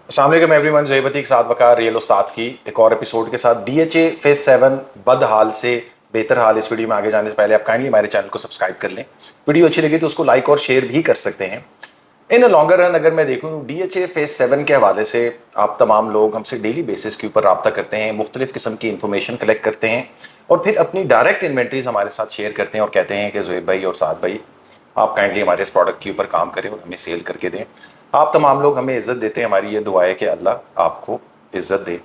अस्सलाम वालेकुम एवरीवन, ज़ोहैब अतीक साथ वकार रियल उस्ताद की एक और एपिसोड के साथ डीएचए फेज 7 बद हाल से बेहतर हाल। इस वीडियो में आगे जाने से पहले आप काइंडली हमारे चैनल को सब्सक्राइब कर लें। वीडियो अच्छी लगी तो उसको लाइक और शेयर भी कर सकते हैं। इन अ लॉन्गर रन अगर मैं देखूं डीएचए फेज 7 के हवाले से आप तमाम लोग हमसे डेली बेसिस के ऊपर रब्ता करते हैं, मुख्तलिफ किस्म की इंफॉर्मेशन कलेक्ट करते हैं और फिर अपनी डायरेक्ट इन्वेंट्रीज हमारे साथ शेयर करते हैं और कहते हैं कि ज़ोहैब भाई और साद भाई आप काइंडली हमारे इस प्रोडक्ट के ऊपर काम करें और हमें सेल करके दें। आप तमाम लोग हमें इज्जत देते हैं, हमारी ये दुआ है कि अल्लाह आपको इज्जत दे।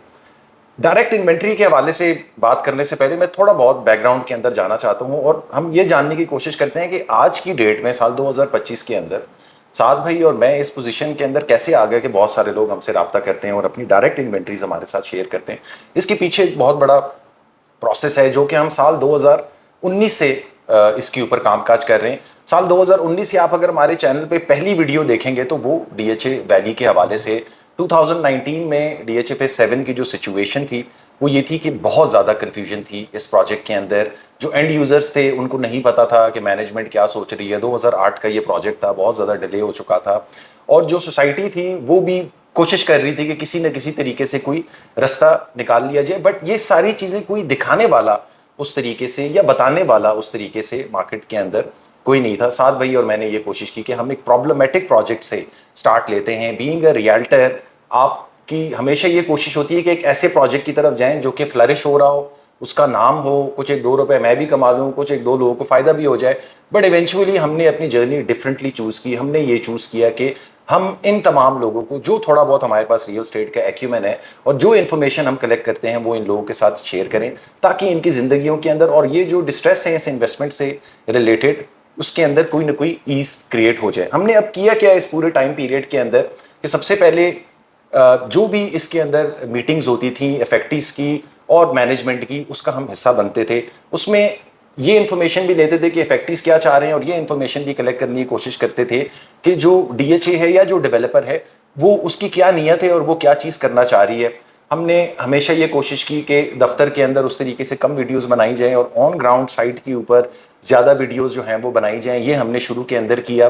डायरेक्ट इन्वेंट्री के हवाले से बात करने से पहले मैं थोड़ा बहुत बैकग्राउंड के अंदर जाना चाहता हूं और हम ये जानने की कोशिश करते हैं कि आज की डेट में साल 2025 के अंदर साद भाई और मैं इस पोजीशन के अंदर कैसे आ गए कि बहुत सारे लोग हमसे रब्ता करते हैं और अपनी डायरेक्ट इन्वेंट्रीज हमारे साथ शेयर करते हैं। इसके पीछे एक बहुत बड़ा प्रोसेस है जो कि हम साल 2019 से इसके ऊपर कामकाज कर रहे हैं। साल 2019 से आप अगर हमारे चैनल पे पहली वीडियो देखेंगे तो वो डीएचए वैली के हवाले से 2019 में डीएचए फेज 7 की जो सिचुएशन थी वो ये थी कि बहुत ज़्यादा कन्फ्यूजन थी इस प्रोजेक्ट के अंदर। जो एंड यूज़र्स थे उनको नहीं पता था कि मैनेजमेंट क्या सोच रही है। 2008 का ये प्रोजेक्ट था, बहुत ज़्यादा डिले हो चुका था और जो सोसाइटी थी वो भी कोशिश कर रही थी कि किसी न किसी तरीके से कोई रास्ता निकाल लिया जाए। बट ये सारी चीज़ें कोई दिखाने वाला उस तरीके से या बताने वाला उस तरीके से मार्केट के अंदर कोई नहीं था। साथ भाई और मैंने ये कोशिश की कि हम एक प्रॉब्लमेटिक प्रोजेक्ट से स्टार्ट लेते हैं। बीइंग अ रियल्टर आपकी हमेशा ये कोशिश होती है कि एक ऐसे प्रोजेक्ट की तरफ जाएं जो कि फ्लरिश हो रहा हो, उसका नाम हो, कुछ एक दो रुपए मैं भी कमा लूँ, कुछ एक दो लोगों को फ़ायदा भी हो जाए। बट इवेंचुअली हमने अपनी जर्नी डिफरेंटली चूज़ की। हमने ये चूज़ किया कि हम इन तमाम लोगों को जो थोड़ा बहुत हमारे पास रियल स्टेट का एक्यूमेन है और जो इन्फॉर्मेशन हम कलेक्ट करते हैं वो इन लोगों के साथ शेयर करें ताकि इनकी ज़िंदगियों के अंदर और ये जो डिस्ट्रेस है इस इन्वेस्टमेंट से रिलेटेड उसके अंदर कोई ना कोई ईज क्रिएट हो जाए। हमने अब किया क्या इस पूरे टाइम पीरियड के अंदर कि सबसे पहले जो भी इसके अंदर मीटिंग्स होती थी इफेक्टिव्स की और मैनेजमेंट की उसका हम हिस्सा बनते थे। उसमें ये इन्फॉर्मेशन भी लेते थे कि इफेक्टिव्स क्या चाह रहे हैं और ये इन्फॉर्मेशन भी कलेक्ट करने की कोशिश करते थे कि जो डीएचए है या जो डेवलपर है वो उसकी क्या नीयत है और वो क्या चीज़ करना चाह रही है। हमने हमेशा ये कोशिश की कि दफ्तर के अंदर उस तरीके से कम वीडियोस बनाई जाएं और ऑन ग्राउंड साइट के ऊपर ज़्यादा वीडियोस जो हैं वो बनाई जाएं। ये हमने शुरू के अंदर किया।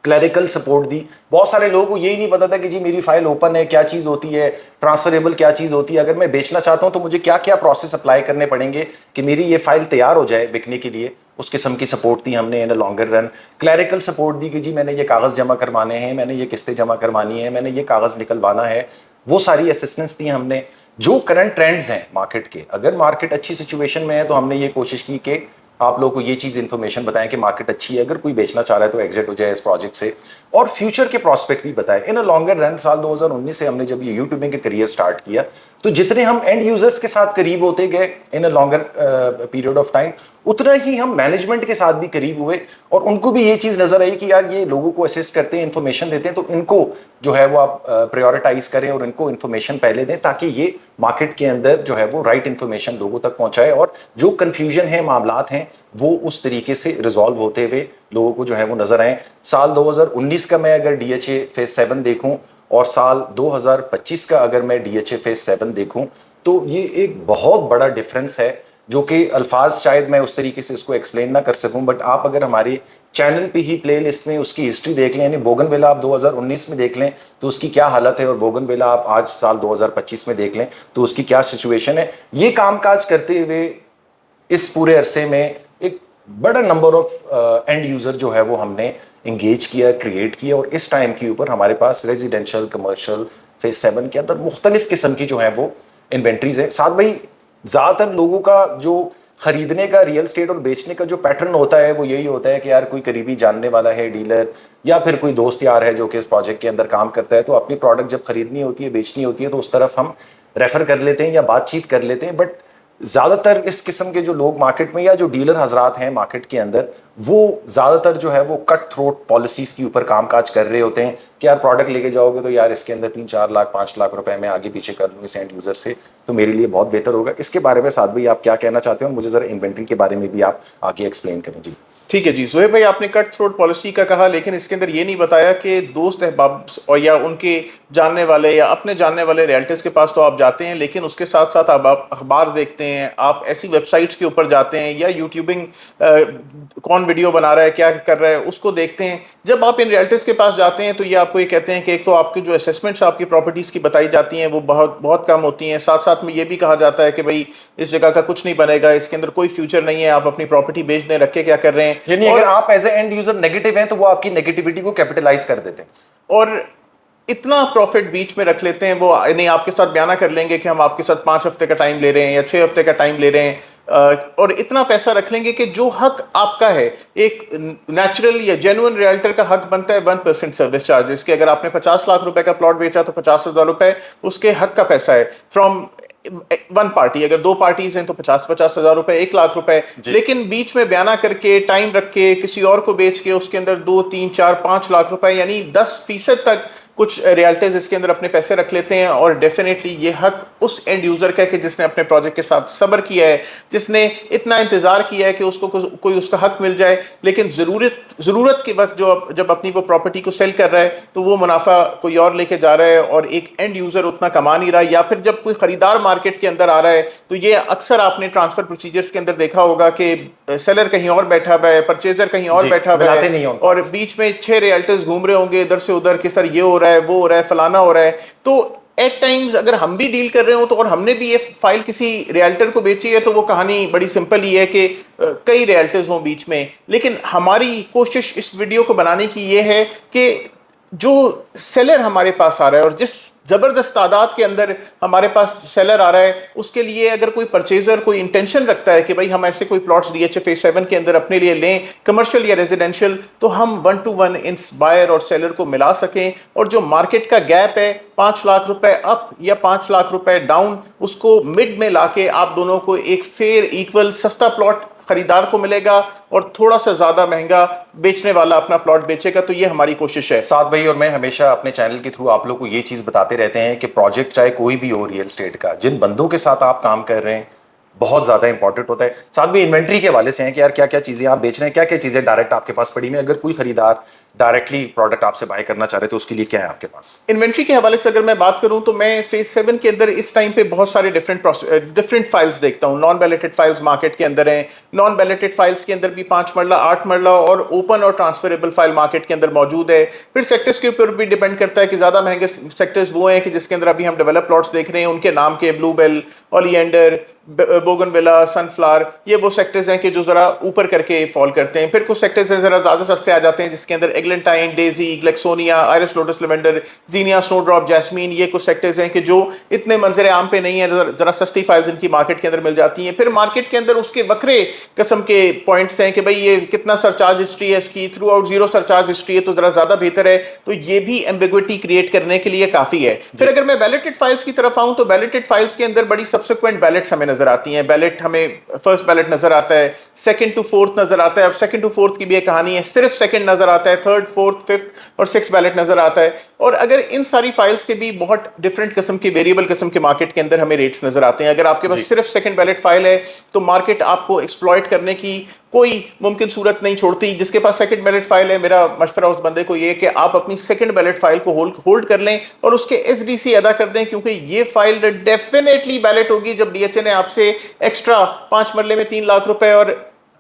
क्लरिकल सपोर्ट दी। बहुत सारे लोगों को यही नहीं पता था कि जी मेरी फाइल ओपन है, क्या चीज़ होती है, ट्रांसफरेबल क्या चीज़ होती है, अगर मैं बेचना चाहता हूं तो मुझे क्या क्या प्रोसेस अप्लाई करने पड़ेंगे कि मेरी ये फाइल तैयार हो जाए बिकने के लिए। उस किस्म की सपोर्ट दी हमने in a longer run. Clerical support दी कि जी मैंने ये कागज़ जमा करवाने हैं, मैंने ये किस्तें जमा करवानी है, मैंने ये कागज़ निकलवाना है। वो सारी असिस्टेंस दी हमने। जो करंट ट्रेंड्स हैं मार्केट के, अगर मार्केट अच्छी सिचुएशन में है तो हमने ये कोशिश की कि आप लोगों को ये चीज़ इन्फॉर्मेशन बताएं कि मार्केट अच्छी है, अगर कोई बेचना चाह रहा है तो एग्जिट हो जाए इस प्रोजेक्ट से और फ्यूचर के प्रोस्पेक्ट भी बताएं। इन अ लॉन्गर रन साल 2019 से हमने जब ये यूट्यूबिंग के करियर स्टार्ट किया तो जितने हम एंड यूजर्स के साथ करीब होते गए in a longer period of time उतना ही हम मैनेजमेंट के साथ भी करीब हुए और उनको भी ये चीज़ नजर आई कि यार ये लोगों को असिस्ट करते हैं, इन्फॉर्मेशन देते हैं, तो इनको जो है वो आप प्रायोरिटाइज करें और इनको इन्फॉर्मेशन पहले दें ताकि ये मार्केट के अंदर जो है वो राइट इन्फॉर्मेशन लोगों तक पहुंचाए और जो कन्फ्यूजन है, मामलात हैं, वो उस तरीके से रिजॉल्व होते हुए लोगों को जो है वो नजर आए। साल 2019 का मैं अगर डीएचए फेज 7 देखूं और साल 2025 का अगर मैं डीएचए फेज 7 देखूं तो ये एक बहुत बड़ा डिफरेंस है जो कि अल्फाज शायद मैं उस तरीके से इसको एक्सप्लेन ना कर सकूं। बट आप अगर हमारे चैनल पे ही प्ले लिस्ट में उसकी हिस्ट्री देख लें, यानी बोगनविला आप 2019 में देख लें तो उसकी क्या हालत है और बोगनविला आप आज साल 2025 में देख लें तो उसकी क्या सिचुएशन है। ये कामकाज करते हुए इस पूरे अरसे में एक बड़ा नंबर ऑफ एंड यूज़र जो है वो हमने इंगेज किया, क्रिएट किया और इस टाइम के ऊपर हमारे पास रेजिडेंशियल, कमर्शियल फेज 7 के अंदर मुख्तलिफ किस्म की जो है वो इन्वेंट्रीज है। साथ भाई ज़्यादातर लोगों का जो खरीदने का रियल स्टेट और बेचने का जो पैटर्न होता है वो यही होता है कि यार कोई करीबी जानने वाला है, डीलर या फिर कोई दोस्त यार है जो कि इस प्रोजेक्ट के अंदर काम करता है, तो अपनी प्रोडक्ट जब खरीदनी होती है, बेचनी होती है तो उस तरफ हम रेफर कर लेते हैं या बातचीत कर लेते हैं। बट ज़्यादातर इस किस्म के जो लोग मार्केट में या जो डीलर हजरात हैं मार्केट के अंदर वो ज़्यादातर जो है वो कट थ्रोट पॉलिसीज के ऊपर कामकाज कर रहे होते हैं कि यार प्रोडक्ट लेके जाओगे तो यार इसके अंदर 3-4 लाख 5 लाख रुपए में आगे पीछे कर लूँ इस एंड यूज़र से तो मेरे लिए बहुत बेहतर होगा। इसके बारे में साथ भाई आप क्या कहना चाहते हो? मुझे ज़रा इन्वेंट्री के बारे में भी आप आगे एक्सप्लेन करें। जी ठीक है जी सुहेब भाई, आपने कट थ्रोट पॉलिसी का कहा, लेकिन इसके अंदर ये नहीं बताया कि दोस्त अहबाब और या उनके जानने वाले या अपने जानने वाले रियल्टर्स के पास तो आप जाते हैं, लेकिन उसके साथ साथ आप अखबार देखते हैं, आप ऐसी वेबसाइट्स के ऊपर जाते हैं या यूट्यूबिंग कौन वीडियो बना रहा है, क्या कर रहा है, उसको देखते हैं। जब आप इन रियल्टर्स के पास जाते हैं तो ये आपको ये कहते हैं कि एक तो आपकी जो असेसमेंट्स आपकी प्रॉपर्टीज़ की बताई जाती हैं वो बहुत बहुत कम होती हैं, साथ साथ में ये भी कहा जाता है कि भाई इस जगह का कुछ नहीं बनेगा, इसके अंदर कोई फ्यूचर नहीं है, आप अपनी प्रॉपर्टी बेच दें, रख के क्या कर रहे हैं। यानी अगर आप as a end user negative हैं तो वो आपकी नेगेटिविटी को कैपिटलाइज कर देते हैं और इतना प्रॉफिट बीच में रख लेते हैं, वो नहीं आपके साथ बयाना कर लेंगे कि हम आपके साथ 5 हफ्ते का टाइम ले रहे हैं या 6 हफ्ते का टाइम ले रहे हैं, और इतना पैसा रख लेंगे कि जो हक आपका है, एक नेचुरल या जेन्युइन रियल्टर का हक बनता है 1% सर्विस चार्जेस के। अगर आपने 50 लाख रुपए का प्लॉट बेचा तो 50,000 रुपए उसके हक का पैसा है फ्रॉम वन पार्टी। अगर दो पार्टीज हैं तो 50,000 रुपए, 1 लाख रुपए। लेकिन बीच में बयाना करके टाइम रख के किसी और को बेच के उसके अंदर 2, 3, 4, 5 लाख रुपए यानी 10% तक कुछ रियल्टर्स इसके अंदर अपने पैसे रख लेते हैं। और डेफिनेटली ये हक उस एंड यूजर का है कि जिसने अपने प्रोजेक्ट के साथ सब्र किया है, जिसने इतना इंतजार किया है कि उसको कोई उसका हक मिल जाए। लेकिन जरूरत के वक्त जब अपनी वो प्रॉपर्टी को सेल कर रहा है तो वो मुनाफा कोई और लेके जा रहा है और एक एंड यूजर उतना कमा नहीं रहा है। या फिर जब कोई खरीदार मार्केट के अंदर आ रहा है तो ये अक्सर आपने ट्रांसफर प्रोसीजर्स के अंदर देखा होगा कि सेलर कहीं और बैठा हुआ है, परचेजर कहीं और बैठा हुआ है, और बीच में 6 रियल्टर्स घूम रहे होंगे इधर से उधर कि सर ये हो रहा है, वो हो रहा है, फलाना हो रहा है। तो एट टाइम्स अगर हम भी डील कर रहे हो तो, और हमने भी ये फाइल किसी रियल्टर को बेची है, तो वो कहानी बड़ी सिंपल ही है कि कई रियल्टर्स हों बीच में। लेकिन हमारी कोशिश इस वीडियो को बनाने की ये है कि जो सेलर हमारे पास आ रहा है और जिस जबरदस्त तादाद के अंदर हमारे पास सेलर आ रहा है, उसके लिए अगर कोई परचेजर कोई इंटेंशन रखता है कि भाई हम ऐसे कोई प्लॉट्स DHA फेज 7 के अंदर अपने लिए लें, कमर्शियल या रेजिडेंशियल, तो हम 1 to 1 इन बायर और सेलर को मिला सकें। और जो मार्केट का गैप है 5 लाख रुपए अप या 5 लाख रुपए डाउन, उसको मिड में लाके आप दोनों को एक फेयर इक्वल सस्ता प्लॉट खरीदार को मिलेगा और थोड़ा सा ज्यादा महंगा बेचने वाला अपना प्लॉट बेचेगा। तो ये हमारी कोशिश है। साथ भाई और मैं हमेशा अपने चैनल के थ्रू आप लोग को ये चीज बताते रहते हैं कि प्रोजेक्ट चाहे कोई भी हो रियल एस्टेट का, जिन बंदों के साथ आप काम कर रहे हैं बहुत ज्यादा इंपॉर्टेंट होता है। साथ भी इन्वेंट्री के हवाले से हैं कि यार क्या क्या चीजें आप बेच रहे हैं, क्या क्या चीजें डायरेक्ट आपके पास पड़ी में, अगर कोई खरीदार डायरेक्टली प्रोडक्ट आपसे बाय करना चाह रहे तो उसके लिए क्या है आपके पास। इन्वेंट्री के हवाले से अगर मैं बात करूं तो मैं फेज 7 के अंदर इस टाइम पे बहुत सारे डिफरेंट फाइल्स देखता हूं। नॉन बैलेटेड फाइल्स मार्केट के अंदर हैं, नॉन बैलेटेड फाइल्स के अंदर भी 5 मरला 8 मरला और ओपन और ट्रांसफरेबल फाइल मार्केट के अंदर मौजूद है। फिर सेक्टर्स के ऊपर भी डिपेंड करता है कि ज्यादा महंगे सेक्टर्स वो हैं कि जिसके अंदर अभी हम डेवलप प्लॉट्स देख रहे हैं, उनके नाम के ब्लूबेल, ओलिएंडर, बोगनविला, सनफ्लावर, ये वो सेक्टर्स हैं कि जो जरा ऊपर करके फॉल करते हैं। फिर कुछ सेक्टर्स हैं जरा ज्यादा सस्ते आ जाते हैं जिसके अंदर eglantine, daisy, gloxinia, iris lotus lavender, zinnia, snowdrop, jasmine, ये कुछ सेक्टर्स हैं कि जो इतने मंजर आम पे नहीं है, जरा सस्ती फाइल्स इनकी मार्केट के अंदर मिल जाती हैं। फिर मार्केट के अंदर उसके बकरे किस्म के पॉइंट्स हैं कि भाई ये कितना सरचार्ज हिस्ट्री है इसकी, through out zero surcharge history है तो जरा ज्यादा बेहतर है। तो ये भी एम्बिग्विटी क्रिएट करने के लिए काफी है। फिर अगर मैं बैलेटेड फाइल्स की तरफ आऊं तो बैलेटेड फाइल्स के अंदर बड़ी सब्सिक्वेंट बैलेट्स हमें नजर आती हैं। बैलेट हमें फर्स्ट बैलेट नजर आता है, सेकंड टू फोर्थ नजर आता है। अब सेकंड टू फोर्थ की भी एक कहानी है, सिर्फ सेकंड नजर आता है, थर्ड, फोर्थ, फिफ्थ और सिक्स बैलेट नजर आता है। और अगर इन सारी फाइल्स के भी बहुत डिफरेंट किस्म के वेरिएबल किस्म के मार्केट के अंदर हमें रेट्स नजर आते हैं। अगर आपके पास सिर्फ सेकंड बैलेट फाइल है तो मार्केट आपको एक्सप्लॉइट करने की कोई मुमकिन सूरत नहीं छोड़ती। जिसके पास सेकंड बैलेट फाइल है, मेरा मशवरा उस बंदे को ये कि आप अपनी सेकंड बैलेट फाइल को होल्ड कर लें और उसके SDC अदा कर दें, क्योंकि ये फाइल डेफिनेटली बैलेट होगी जब DHA ने आपसे एक्स्ट्रा 5 मरले में 3 लाख रुपए और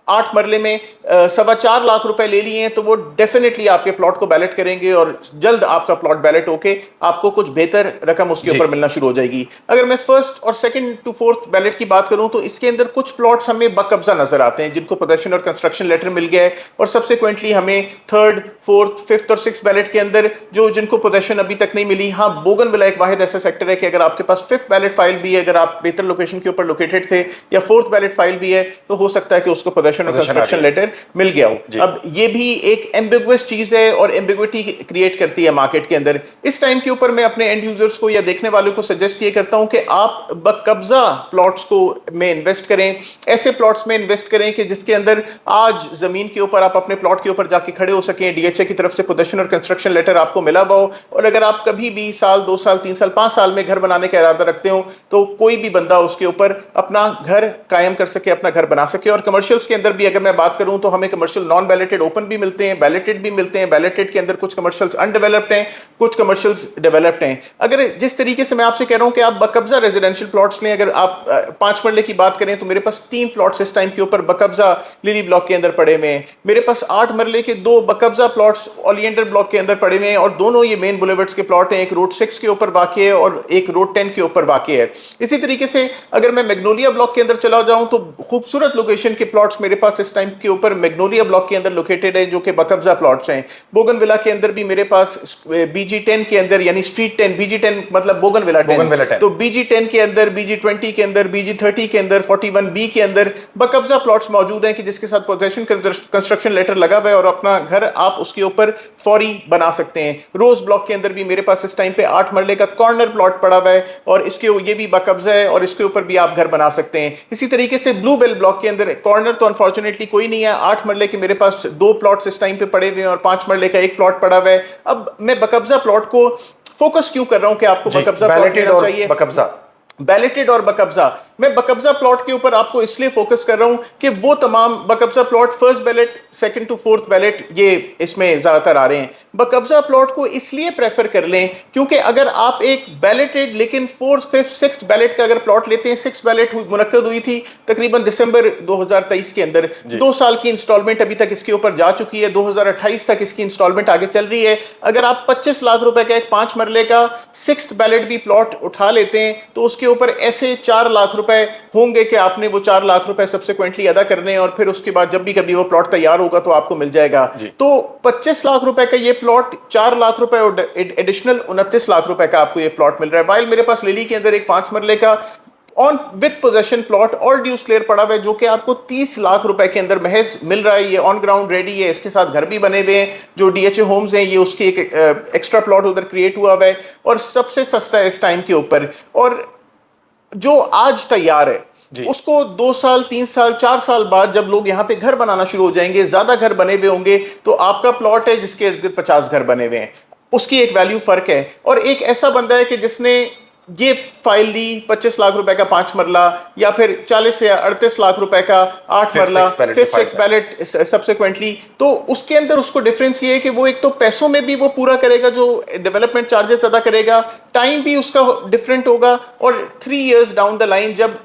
8 मरले में 4.25 लाख रुपए ले लिए हैं, तो वो डेफिनेटली आपके प्लॉट को बैलेट करेंगे और जल्द आपका प्लॉट बैलेट होके आपको कुछ बेहतर रकम उसके ऊपर मिलना शुरू हो जाएगी। अगर मैं फर्स्ट और सेकंड टू फोर्थ बैलेट की बात करूं तो इसके अंदर कुछ प्लॉट्स हमें बकब्जा नजर आते हैं जिनको पोजेशन और कंस्ट्रक्शन लेटर मिल गया है, और सब्सिक्वेंटली हमें थर्ड, फोर्थ, फिफ्थ और सिक्स बैलेट के अंदर जिनको पोजेशन अभी तक नहीं मिली। हाँ, बोगनविला एक वाहिद ऐसा सेक्टर है कि अगर आपके पास फिफ्थ बैलेट फाइल भी है, अगर आप बेहतर लोकेशन के ऊपर लोकेटेड थे, या फोर्थ बैलेट फाइल भी है, तो हो सकता है कि उसको पोजेशन और कंस्ट्रक्शन लेटर मिल गया हो। अब ये भी एक एम्बिगुअस चीज है और एम्बिगुइटी क्रिएट करती है मार्केट के अंदर। इस टाइम के ऊपर मैं अपने एंड यूजर्स को या देखने वालों को सजेस्ट ये करता हूं कि आप बकब्जा प्लॉट्स को में इन्वेस्ट करें, ऐसे प्लॉट्स में इन्वेस्ट करें कि जिसके अंदर आज जमीन के ऊपर आप अपने प्लॉट के ऊपर जाके खड़े हो सकें, DHA की तरफ से पोजेशन और कंस्ट्रक्शन लेटर आपको मिला हुआ हो। और अगर आप कभी भी साल, 2 साल, 3 साल, 5 साल में घर बनाने का इरादा रखते हो तो कोई भी बंदा उसके ऊपर अपना घर कायम कर सके, अपना घर बना सके। और कमर्शियल्स के अंदर भी अगर मैं बात करूं तो हमें कमर्शियल नॉन बैलेटेड ओपन भी मिलते हैं, बैलेटेड भी मिलते हैं। बैलेटेड के अंदर कुछ कमर्शियल्स अनडेवलप्ड हैं, कुछ कमर्शियल्स डेवलप्ड हैं। अगर जिस तरीके से मैं आपसे कह रहा हूं कि आप बकब्जा रेजिडेंशियल प्लॉट्स लें, अगर आप 5 मरले की बात करें तो मेरे पास 3 प्लॉट्स इस टाइम के ऊपर बकब्जा लिली ब्लॉक के अंदर पड़े हुए हैं। मेरे पास 8 मरले के 2 बकब्जा प्लॉट्स ओलियंडर ब्लॉक के अंदर पड़े हुए हैं, और दोनों ये मेन बुलेवर्ड्स के प्लॉट हैं। एक रोड 6 के ऊपर वाक़ई है और एक रोड 10 के ऊपर वाक़ई है। इसी तरीके से अगर मैं मैग्नोलिया ब्लॉक के अंदर चला जाऊं तो खूबसूरत लोकेशन के प्लॉट्स मेरे पास इस टाइम के ऊपर मैग्नोलिया ब्लॉक के अंदर लोकेटेड है, जो कि बकब्जा प्लॉट्स हैं। बोगनविला के अंदर भी मेरे पास BG10 के अंदर, यानी स्ट्रीट 10, BG10 मतलब बोगनविला 10, तो BG10 के अंदर, BG20 के अंदर, BG30 के अंदर, 41B के अंदर बकब्जा प्लॉट्स मौजूद हैं कि जिसके साथ पोजेशन कंस्ट्रक्शन लेटर लगा हुआ है और अपना घर आप उसके ऊपर फौरी बना सकते हैं। रोज ब्लॉक के अंदर भी मेरे पास इस टाइम पे 8 मरले का कॉर्नर प्लॉट पड़ा हुआ है और इसके ये भी बकब्जा है और इसके ऊपर भी आप घर बना सकते हैं। इसी तरीके से ब्लू बेल ब्लॉक के अंदर कॉर्नर तो अनफॉर्चुनेटली कोई नहीं है। 8 मरले के मेरे पास 2 प्लॉट्स इस टाइम पे पड़े हुए हैं और 5 मरले का 1 प्लॉट पड़ा हुआ है। अब मैं बकब्जा प्लॉट को फोकस क्यों कर रहा हूं कि आपको बकब्जा प्लॉट लेना चाहिए, बकब्जा बैलेटेड और बकब्जा। मैं बकब्जा प्लॉट के ऊपर आपको इसलिए फोकस कर रहा हूं कि वो तमाम बकब्जा plot first ballot, second to fourth ballot, ये इसमें ज्यादातर आ रहे हैं। बकब्जा प्लॉट को इसलिए प्रेफर कर लें क्योंकि अगर आप एक बैलेटेड लेकिन 4th, 5th, 6th बैलेट का अगर प्लॉट लेते हैं, 6th बैलेट मुनक्कद हुई थी तकरीबन दिसंबर 2023 के अंदर, 2 साल की इंस्टॉलमेंट अभी तक इसके ऊपर जा चुकी है, 2028 तक इसकी इंस्टॉलमेंट आगे चल रही है। अगर आप 25 लाख रुपए का एक 5 मरले का 6th बैलेट भी प्लॉट उठा लेते हैं तो उसके ऊपर ऐसे 4 लाख रुपए होंगे कि आपने वो 4 लाख रुपए सब्सिक्वेंटली अदा करने हैं, और फिर उसके बाद जब भी कभी वो प्लॉट तैयार होगा तो आपको मिल जाएगा। तो 25 लाख रुपए का ये प्लॉट, 4 लाख रुपए और एडिशनल 29 लाख रुपए का आपको ये प्लॉट मिल रहा है। वाइल मेरे पास लिली के अंदर एक 5 मरले का on with possession plot all dues clear पड़ा हुआ है, जो कि आपको 30 लाख रुपए के अंदर महज मिल रहा है। ये ऑन ग्राउंड रेडी है, इसके साथ घर भी बने हुए हैं। जो DHA होम्स हैं ये उसके एक एक्स्ट्रा प्लॉट उधर क्रिएट हुआ हुआ है और सबसे सस्ता है इस टाइम के ऊपर। और जो आज तैयार है उसको 2 साल, 3 साल, 4 साल बाद जब लोग यहाँ पे घर बनाना शुरू हो जाएंगे, ज्यादा घर बने हुए होंगे, तो आपका प्लॉट है जिसके इर्द गिर्द 50 घर बने हुए हैं, उसकी एक वैल्यू फर्क है। और एक ऐसा बंदा है कि जिसने ये फाइल ली 25 लाख रुपए का 5 मरला, या फिर 40 या 38 लाख रुपए का 8 मरला, 5th, 6th बैलेट सब्सिक्वेंटली, तो उसके अंदर उसको डिफरेंस ये है कि वो एक तो पैसों में भी वो पूरा करेगा, जो डेवलपमेंट चार्जेस अदा करेगा, टाइम भी उसका डिफरेंट होगा, और 3 इयर्स डाउन द लाइन जब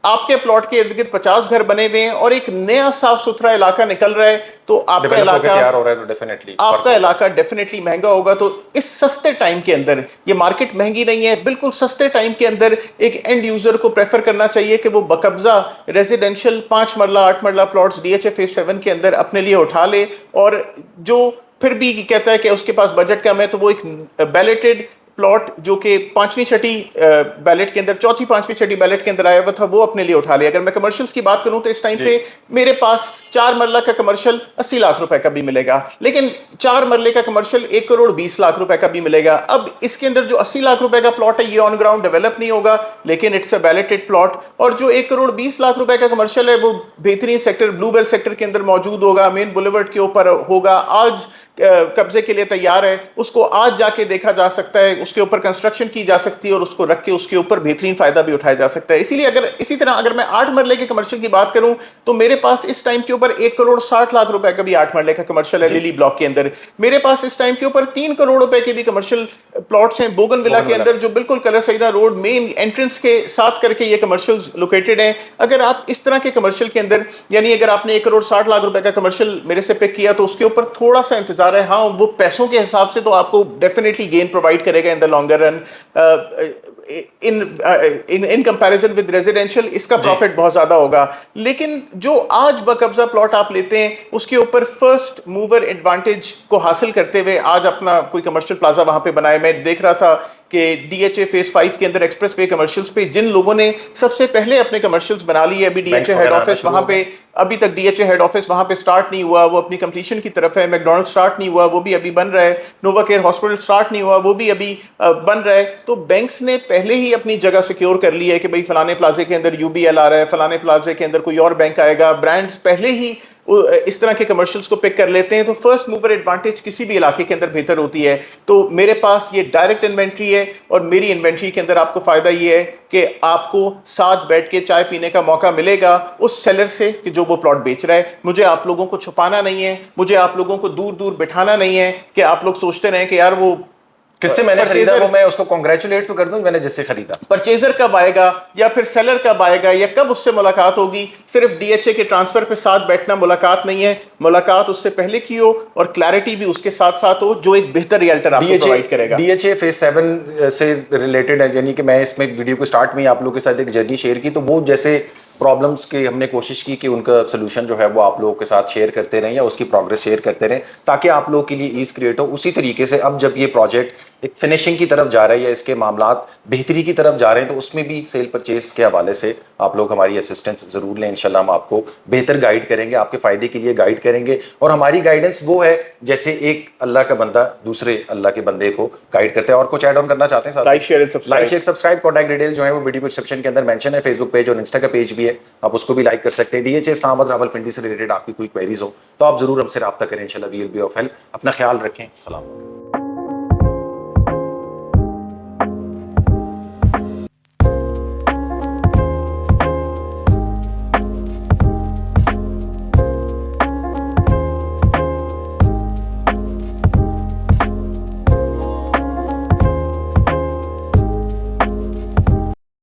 आपके प्लॉट के इर्द गिर्द 50 घर बने हुए हैं और एक नया साफ सुथरा इलाका निकल रहा है, तो आपका इलाका तैयार हो रहा है, तो डेफिनेटली आपका इलाका डेफिनेटली महंगा होगा। तो इस सस्ते टाइम के अंदर, ये मार्केट महंगी नहीं है, बिल्कुल सस्ते टाइम के अंदर एक एंड यूजर को प्रेफर करना चाहिए कि वो बकब्जा रेजिडेंशियल 5 मरला 8 मरला प्लॉट्स DHA फेज 7 के अंदर अपने लिए उठा ले। और जो फिर भी कहता है कि उसके पास बजट कम है, तो वो एक बैलेटेड प्लॉट जो कि 5वीं छठी बैलेट के अंदर, 4थी 5वीं छठी बैलेट के अंदर आया हुआ था, वो अपने लिए उठा लिया। अगर मैं कमर्शियल्स की बात करूं तो इस टाइम पे मेरे पास 4 मरला का कमर्शियल 80 लाख रुपए का भी मिलेगा, लेकिन 4 मरले का कमर्शियल 1 करोड़ 20 लाख रुपए का भी मिलेगा। अब इसके अंदर जो 80 लाख रुपए का प्लॉट है ये ऑन ग्राउंड डेवलप नहीं होगा, लेकिन इट्स अ बैलेटेड प्लॉट। और जो 1 करोड़ 20 लाख रुपए का कमर्शियल है वो बेहतरीन सेक्टर ब्लू बेल सेक्टर के अंदर मौजूद होगा, मेन बुलेवर्ड के ऊपर होगा, आज कब्जे के लिए तैयार है, उसको आज जाके देखा जा सकता है, उसके ऊपर कंस्ट्रक्शन की जा सकती है और उसको रख के उसके ऊपर बेहतरीन फायदा भी उठाया जा सकता है। इसीलिए अगर इसी तरह अगर मैं 8 मरले के कमर्शियल की बात करूं तो मेरे पास इस टाइम के ऊपर 1 करोड़ 60 लाख रुपए का भी 8 मरले का कमर्शियल है लिली ब्लॉक के अंदर। मेरे पास इस टाइम के ऊपर 3 करोड़ रुपए के भी कमर्शियल प्लॉट्स हैं बोगनविला के अंदर, जो बिल्कुल Kallar Syedan road main entrance के साथ करके ये कमर्शियल्स लोकेटेड हैं। अगर आप इस तरह के कमर्शियल के अंदर, यानी अगर आपने 1 करोड़ 60 लाख रुपए का कमर्शियल मेरे से पिक किया, तो उसके ऊपर थोड़ा सा इंतजार है। हाँ, वो पैसों के हिसाब से तो आपको डेफिनेटली गेन प्रोवाइड करेगा in the longer run. In comparison with residential इसका प्रॉफिट बहुत ज्यादा होगा। लेकिन जो आज बकब्जा प्लॉट आप लेते हैं उसके ऊपर फर्स्ट मूवर एडवांटेज को हासिल करते हुए आज अपना कोई कमर्शियल प्लाजा वहां पे बनाया। मैं देख रहा था कि DHA फेज 5 के अंदर एक्सप्रेस वे कमर्शियल्स पे जिन लोगों ने सबसे पहले अपने कमर्शियल्स बना लिए, अभी DHA हेड ऑफिस वहां पे, अभी तक DHA हेड ऑफिस वहां पे स्टार्ट नहीं हुआ, वो अपनी कंप्लीशन की तरफ है। मैकडॉनल्ड स्टार्ट नहीं हुआ, वो भी अभी बन रहा है। नोवा केयर हॉस्पिटल स्टार्ट नहीं हुआ, वो भी अभी बन रहा है। तो बैंक्स ने पहले ही अपनी जगह सिक्योर कर ली है कि भाई फलाने प्लाजे के अंदर UBL आ रहा है, फलाने प्लाजे के अंदर कोई और बैंक आएगा। ब्रांड्स पहले ही इस तरह के कमर्शियल्स को पिक कर लेते हैं, तो फर्स्ट मूवर एडवांटेज किसी भी इलाके के अंदर बेहतर होती है। तो मेरे पास ये डायरेक्ट इन्वेंट्री है और मेरी इन्वेंट्री के अंदर आपको फायदा ये है कि आपको साथ बैठ के चाय पीने का मौका मिलेगा उस सेलर से कि जो वो प्लॉट बेच रहा है। मुझे आप लोगों को छुपाना नहीं है, मुझे आप लोगों को दूर दूर बिठाना नहीं है कि आप लोग सोचते रहें कि यार वो किससे मैंने खरीदा वो मैं उसको कॉन्ग्रेचुलेट तो कर दूं मैंने जिससे खरीदा। परचेजर कब आएगा या फिर सेलर कब आएगा या कब उससे मुलाकात होगी, सिर्फ डीएचए के ट्रांसफर पे साथ बैठना मुलाकात नहीं है। मुलाकात उससे पहले की हो और क्लैरिटी भी उसके साथ साथ हो जो एक बेहतर रियल्टर आपको प्रोवाइड करेगा। डीएचए फेज 7 से रिलेटेड है, यानी कि मैं इसमें वीडियो को स्टार्ट में ही आप लोगों के साथ एक जर्नी शेयर की, तो वो जैसे प्रॉब्लम्स की हमने कोशिश की कि उनका सोल्यूशन जो है वो आप लोगों के साथ शेयर करते रहें या उसकी प्रोग्रेस शेयर करते रहें ताकि आप लोगों के लिए ईज क्रिएट हो। उसी तरीके से अब जब ये प्रोजेक्ट एक फिनिशिंग की तरफ जा रहा है या इसके मामलात बेहतरी की तरफ जा रहे हैं तो उसमें भी सेल परचेज के हवाले से आप लोग हमारी असिस्टेंस ज़रूर लें। इंशाल्लाह हम आपको बेहतर गाइड करेंगे, आपके फ़ायदे के लिए गाइड करेंगे। और हमारी गाइडेंस वो है जैसे एक अल्लाह का बंदा दूसरे अल्लाह के बंदे को गाइड करते हैं। और कुछ ऐड ऑन करना चाहते हैं? Like share subscribe. Contact detail जो है वो वीडियो डिस्क्रिप्शन के अंदर मेंशन है। फेसबुक पेज और इंस्टा का पेज भी है, आप उसको भी लाइक कर सकते हैं। डीएचए इस्लामाबाद रावलपिंडी से रिलेटेड आपकी कोई क्वेरीज हो तो आप जरूर हमसे रब्ता करें। इंशाल्लाह we will be of help. अपना ख्याल रखें। सलाम।